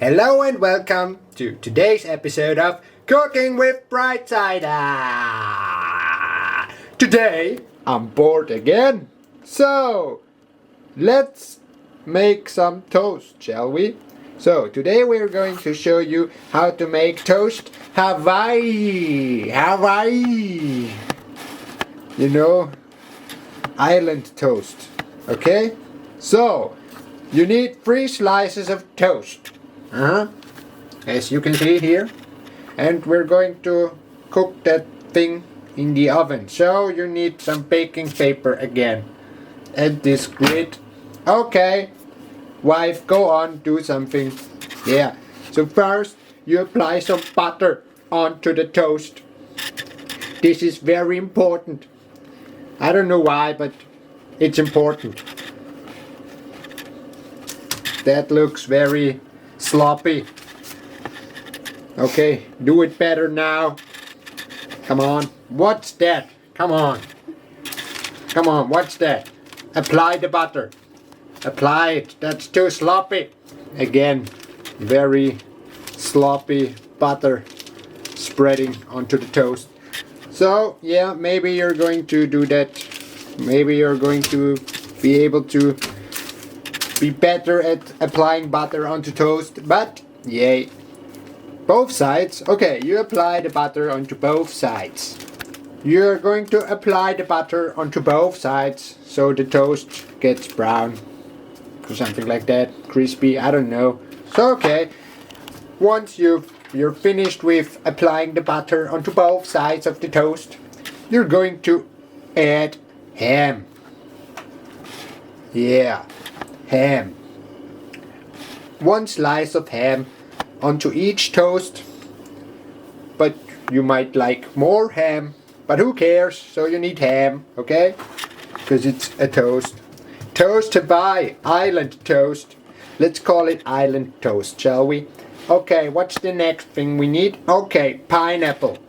Hello and welcome to today's episode of Cooking with Brightside. Today I'm bored again, so let's make some toast, shall we? So today we're going to show you how to make toast Hawaii. You know, island toast. Okay? So you need 3 slices of toast. As you can see here. And we're going to cook that thing in the oven. So you need some baking paper again. And this grid. Okay. Wife, go on, do something. Yeah. So first, you apply some butter onto the toast. This is very important. I don't know why, but it's important. That looks very sloppy. Okay, do it better now. Come on. What's that? Come on. Come on, what's that? Apply the butter. Apply it. That's too sloppy. Again, very sloppy butter spreading onto the toast. So, yeah, maybe you're going to do that. Maybe you're going to be able to be better at applying butter onto toast, but yay. Both sides. Okay, you apply the butter onto both sides. You're going to apply the butter onto both sides so the toast gets brown or something like that, crispy, I don't know. So okay, once you're finished with applying the butter onto both sides of the toast, you're going to add ham. Yeah, ham. 1 slice of ham onto each toast, but you might like more ham, but who cares? So you need ham, okay? Because it's a toast. Toast Hawaii, island toast. Let's call it island toast, shall we? Okay, what's the next thing we need? Okay, pineapple.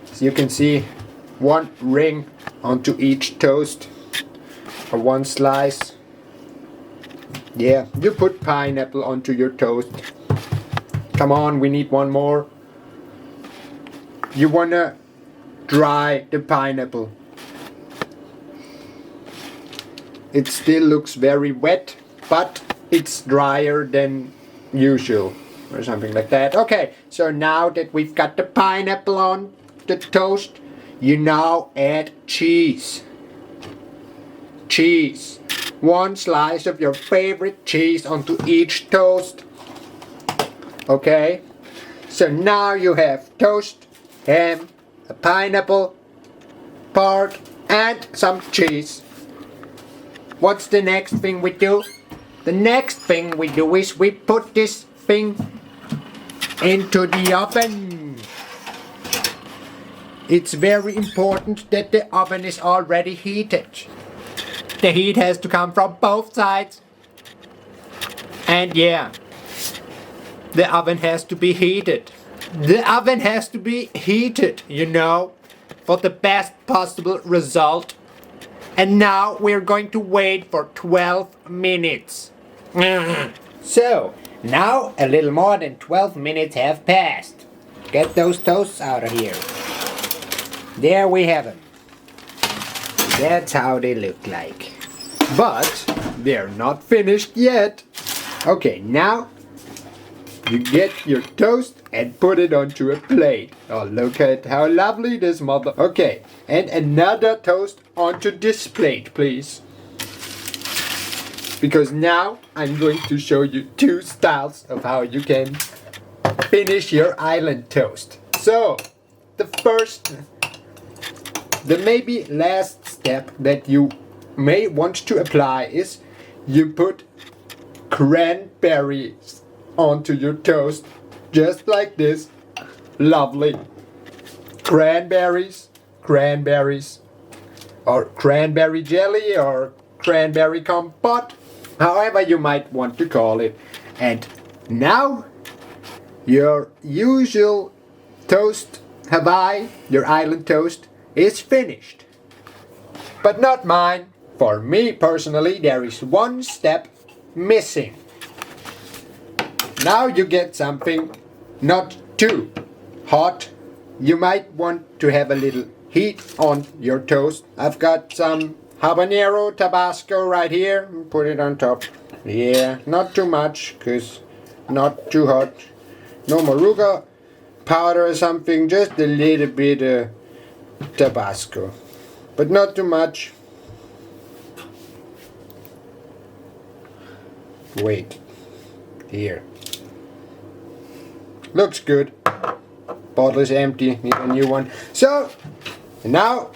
So you can see 1 ring onto each toast, or 1 slice. Yeah, you put pineapple onto your toast. Come on, we need 1 more. You wanna dry the pineapple. It still looks very wet, but it's drier than usual, or something like that. Okay, so now that we've got the pineapple on the toast, you now add cheese. Cheese. 1 slice of your favorite cheese onto each toast. Okay, so now you have toast, ham, a pineapple, pork, and some cheese. What's the next thing we do? The next thing we do is we put this thing into the oven. It's very important that the oven is already heated. The heat has to come from both sides. And yeah, the oven has to be heated. The oven has to be heated, you know, for the best possible result. And now we're going to wait for 12 minutes. So, now a little more than 12 minutes have passed. Get those toasts out of here. There we have them. That's how they look like. But they're not finished yet. Okay, now you get your toast and put it onto a plate. Oh, look at how lovely this mother... Okay, and another toast onto this plate, please. Because now I'm going to show you 2 styles of how you can finish your island toast. So, the maybe last step that you may want to apply is you put cranberries onto your toast, just like this. Lovely. Cranberries, or cranberry jelly, or cranberry compote, however you might want to call it. And now your usual toast Hawaii, your island toast, is finished. But not mine. For me personally, there is 1 step missing. Now you get something not too hot. You might want to have a little heat on your toast. I've got some habanero Tabasco right here. Put it on top. Yeah, not too much, cause not too hot. No moruga powder or something, just a little bit Tabasco, but not too much. Wait, here. Looks good. Bottle is empty, need a new one. So, now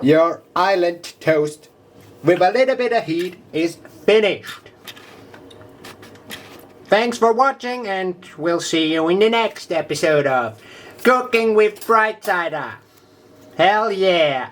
your island toast with a little bit of heat is finished. Thanks for watching, and we'll see you in the next episode of Cooking with Bright Side Up. Hell yeah!